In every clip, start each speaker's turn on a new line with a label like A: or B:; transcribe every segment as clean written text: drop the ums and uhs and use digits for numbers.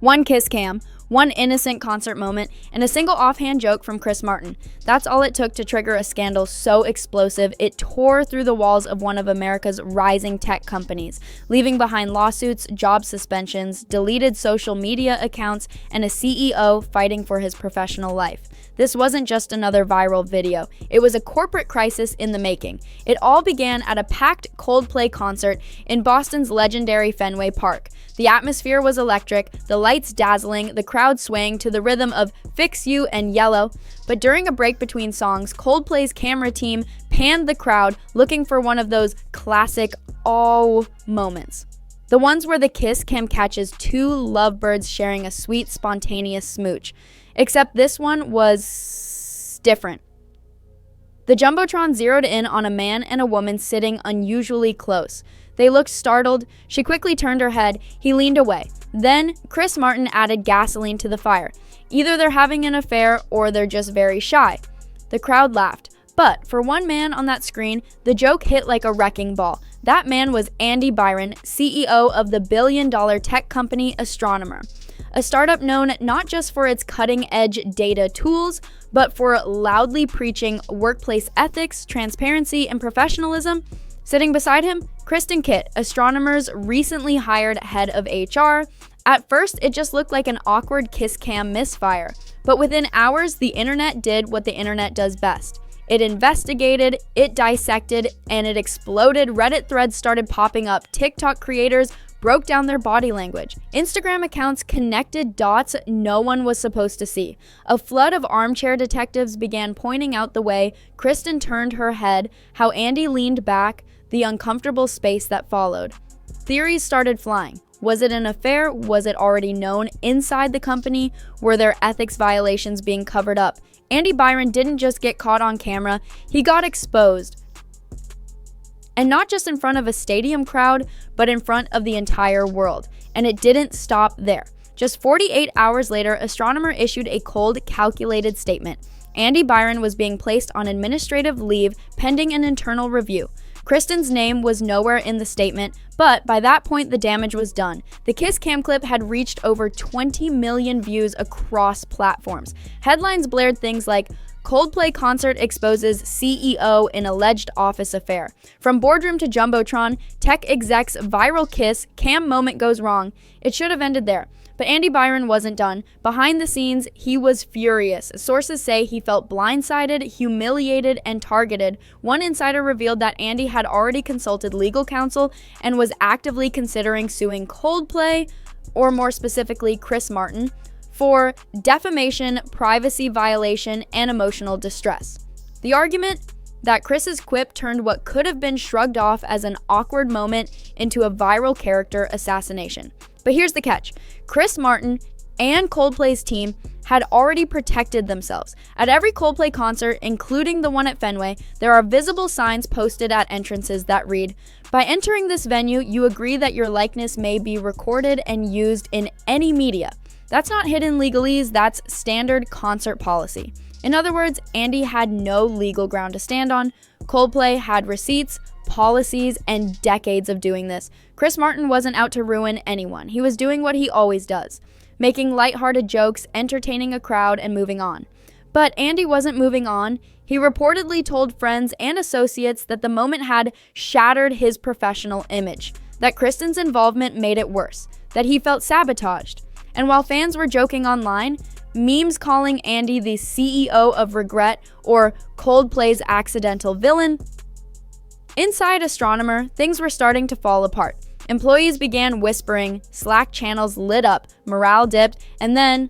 A: One kiss cam, one innocent concert moment, and a single offhand joke from Chris Martin. That's all it took to trigger a scandal so explosive it tore through the walls of one of America's rising tech companies, leaving behind lawsuits, job suspensions, deleted social media accounts, and a CEO fighting for his professional life. This wasn't just another viral video. It was a corporate crisis in the making. It all began at a packed Coldplay concert in Boston's legendary Fenway Park. The atmosphere was electric, the lights dazzling, the crowd swaying to the rhythm of Fix You and Yellow. But during a break between songs, Coldplay's camera team panned the crowd looking for one of those classic "oh" moments. The ones where the kiss cam catches two lovebirds sharing a sweet, spontaneous smooch. Except this one was different. The jumbotron zeroed in on a man and a woman sitting unusually close. They looked startled. She quickly turned her head. He leaned away. Then, Chris Martin added gasoline to the fire. Either they're having an affair or they're just very shy. The crowd laughed. But for one man on that screen, the joke hit like a wrecking ball. That man was Andy Byron, CEO of the billion-dollar tech company Astronomer. A startup known not just for its cutting-edge data tools, but for loudly preaching workplace ethics, transparency, and professionalism. Sitting beside him, Kristen Kit, Astronomer's recently hired head of HR. At first, it just looked like an awkward kiss cam misfire. But within hours, the internet did what the internet does best. It investigated, it dissected, and it exploded. Reddit threads started popping up. TikTok creators broke down their body language. Instagram accounts connected dots no one was supposed to see. A flood of armchair detectives began pointing out the way Kristen turned her head, how Andy leaned back, the uncomfortable space that followed. Theories started flying. Was it an affair? Was it already known inside the company? Were there ethics violations being covered up? Andy Byron didn't just get caught on camera, he got exposed. And not just in front of a stadium crowd, but in front of the entire world. And it didn't stop there. Just 48 hours later, Astronomer issued a cold, calculated statement. Andy Byron was being placed on administrative leave pending an internal review. Kristen's name was nowhere in the statement, but by that point the damage was done. The kiss cam clip had reached over 20 million views across platforms. Headlines blared things like, Coldplay concert exposes CEO in alleged office affair. From boardroom to jumbotron, tech exec's viral kiss, cam moment goes wrong. It should have ended there. But Andy Byron wasn't done. Behind the scenes, he was furious. Sources say he felt blindsided, humiliated, and targeted. One insider revealed that Andy had already consulted legal counsel and was actively considering suing Coldplay, or more specifically, Chris Martin, for defamation, privacy violation, and emotional distress. The argument? That Chris's quip turned what could have been shrugged off as an awkward moment into a viral character assassination. But here's the catch. Chris Martin and Coldplay's team had already protected themselves. At every Coldplay concert, including the one at Fenway, there are visible signs posted at entrances that read, "By entering this venue, you agree that your likeness may be recorded and used in any media." That's not hidden legalese, that's standard concert policy. In other words, Andy had no legal ground to stand on. Coldplay had receipts, policies, and decades of doing this. Chris Martin wasn't out to ruin anyone. He was doing what he always does, making lighthearted jokes, entertaining a crowd, and moving on. But Andy wasn't moving on. He reportedly told friends and associates that the moment had shattered his professional image, that Kristen's involvement made it worse, that he felt sabotaged. And while fans were joking online, memes calling Andy the CEO of regret or Coldplay's accidental villain, inside Astronomer, things were starting to fall apart. Employees began whispering, Slack channels lit up, morale dipped, and then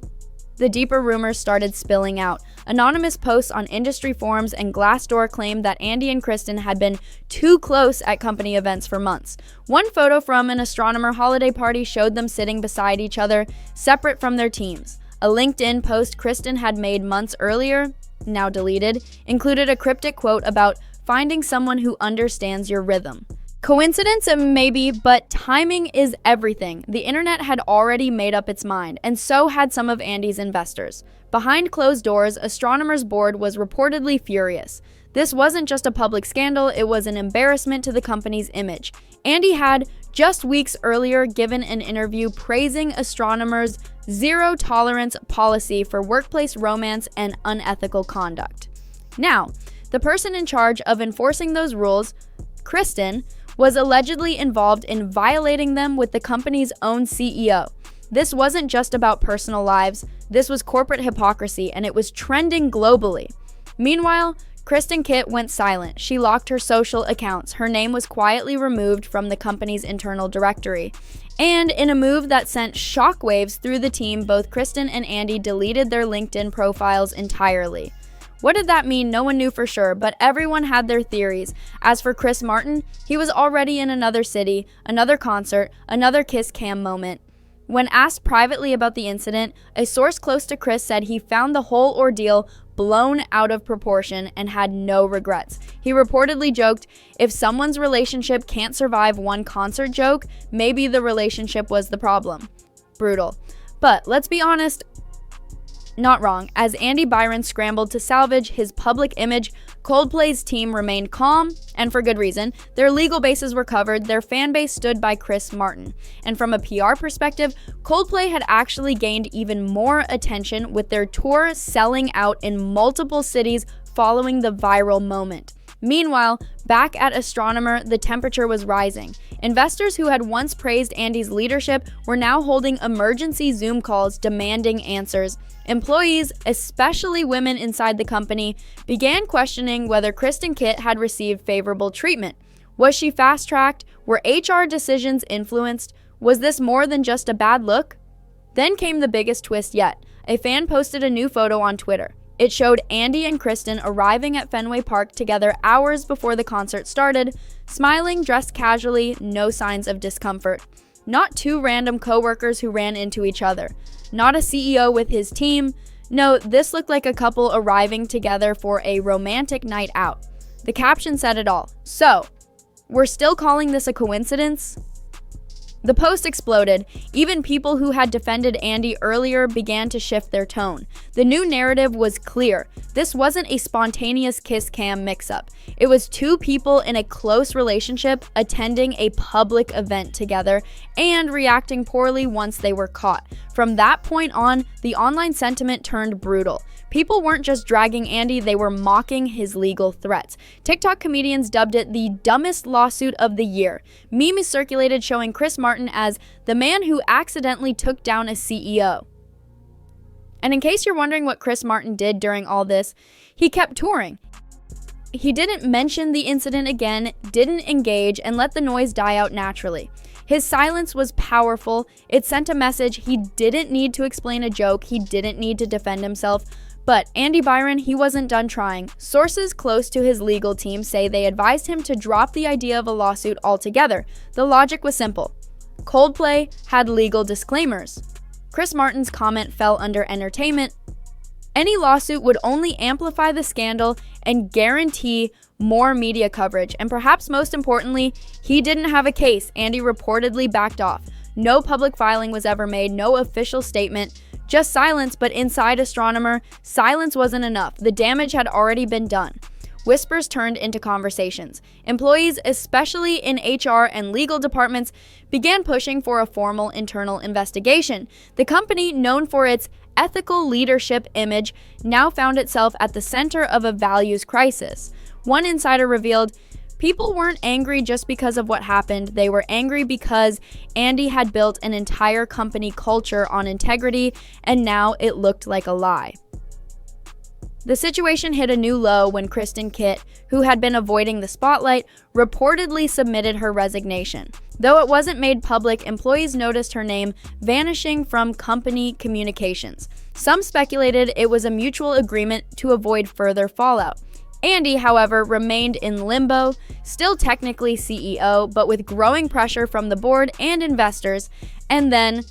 A: the deeper rumors started spilling out. Anonymous posts on industry forums and Glassdoor claimed that Andy and Kristen had been too close at company events for months. One photo from an Astronomer holiday party showed them sitting beside each other, separate from their teams. A LinkedIn post Kristen had made months earlier, now deleted, included a cryptic quote about finding someone who understands your rhythm. Coincidence? Maybe, but timing is everything. The internet had already made up its mind, and so had some of Andy's investors. Behind closed doors, Astronomer's board was reportedly furious. This wasn't just a public scandal, it was an embarrassment to the company's image. Andy had just weeks earlier given an interview praising astronomers' zero-tolerance policy for workplace romance and unethical conduct. Now, the person in charge of enforcing those rules, Kristen, was allegedly involved in violating them with the company's own CEO. This wasn't just about personal lives, this was corporate hypocrisy, and it was trending globally. Meanwhile, Kristen Kit went silent. She locked her social accounts. Her name was quietly removed from the company's internal directory. And in a move that sent shockwaves through the team, both Kristen and Andy deleted their LinkedIn profiles entirely. What did that mean? No one knew for sure, but everyone had their theories. As for Chris Martin, he was already in another city, another concert, another kiss cam moment. When asked privately about the incident, a source close to Chris said he found the whole ordeal blown out of proportion and had no regrets. He reportedly joked, "If someone's relationship can't survive one concert joke, maybe the relationship was the problem." Brutal. But let's be honest, not wrong. As Andy Byron scrambled to salvage his public image, Coldplay's team remained calm, and for good reason. Their legal bases were covered, their fan base stood by Chris Martin. And from a PR perspective, Coldplay had actually gained even more attention with their tour selling out in multiple cities following the viral moment. Meanwhile, back at Astronomer, the temperature was rising. Investors who had once praised Andy's leadership were now holding emergency Zoom calls demanding answers. Employees, especially women inside the company, began questioning whether Kristen Kit had received favorable treatment. Was she fast-tracked? Were HR decisions influenced? Was this more than just a bad look? Then came the biggest twist yet. A fan posted a new photo on Twitter. It showed Andy and Kristen arriving at Fenway Park together hours before the concert started, smiling, dressed casually, no signs of discomfort. Not two random coworkers who ran into each other. Not a CEO with his team. No, this looked like a couple arriving together for a romantic night out. The caption said it all. So, we're still calling this a coincidence? The post exploded. Even people who had defended Andy earlier began to shift their tone. The new narrative was clear. This wasn't a spontaneous kiss cam mix-up. It was two people in a close relationship attending a public event together and reacting poorly once they were caught. From that point on, the online sentiment turned brutal. People weren't just dragging Andy, they were mocking his legal threats. TikTok comedians dubbed it the dumbest lawsuit of the year. Memes circulated showing Chris Martin as the man who accidentally took down a CEO. And in case you're wondering what Chris Martin did during all this, he kept touring. He didn't mention the incident again, didn't engage, and let the noise die out naturally. His silence was powerful. It sent a message. He didn't need to explain a joke. He didn't need to defend himself. But Andy Byron, he wasn't done trying. Sources close to his legal team say they advised him to drop the idea of a lawsuit altogether. The logic was simple. Coldplay had legal disclaimers. Chris Martin's comment fell under entertainment. Any lawsuit would only amplify the scandal and guarantee more media coverage. And perhaps most importantly, he didn't have a case. Andy reportedly backed off. No public filing was ever made, no official statement. Just silence, but inside Astronomer, silence wasn't enough. The damage had already been done. Whispers turned into conversations. Employees, especially in HR and legal departments, began pushing for a formal internal investigation. The company, known for its ethical leadership image, now found itself at the center of a values crisis. One insider revealed, people weren't angry just because of what happened. They were angry because Andy had built an entire company culture on integrity, and now it looked like a lie. The situation hit a new low when Kristen Kit, who had been avoiding the spotlight, reportedly submitted her resignation. Though it wasn't made public, employees noticed her name vanishing from company communications. Some speculated it was a mutual agreement to avoid further fallout. Andy, however, remained in limbo, still technically CEO, but with growing pressure from the board and investors. And then,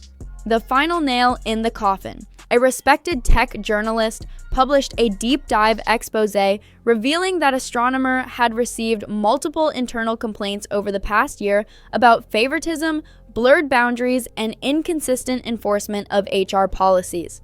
A: the final nail in the coffin. A respected tech journalist published a deep dive expose revealing that Astronomer had received multiple internal complaints over the past year about favoritism, blurred boundaries, and inconsistent enforcement of HR policies.